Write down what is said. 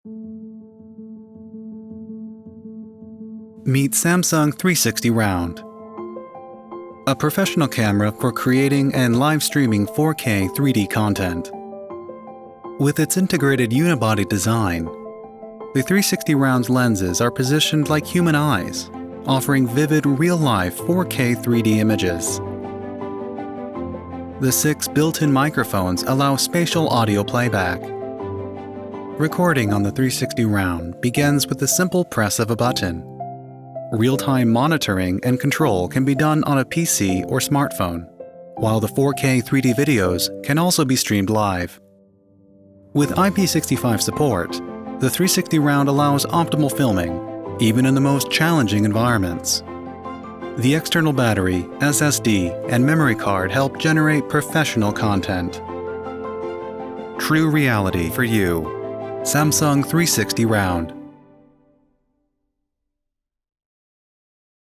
Meet Samsung 360 Round, a professional camera for creating and live streaming 4K 3D content. With its integrated unibody design, the 360 Round's lenses are positioned like human eyes, offering vivid real-life 4K 3D images. The 6 built-in microphones allow spatial audio playback. Recording on the 360 Round begins with the simple press of a button. Real-time monitoring and control can be done on a PC or smartphone, while the 4K 3D videos can also be streamed live. With IP65 support, the 360 Round allows optimal filming, even in the most challenging environments. The external battery, SSD, and memory card help generate professional content. True reality for you. Samsung 360 Round.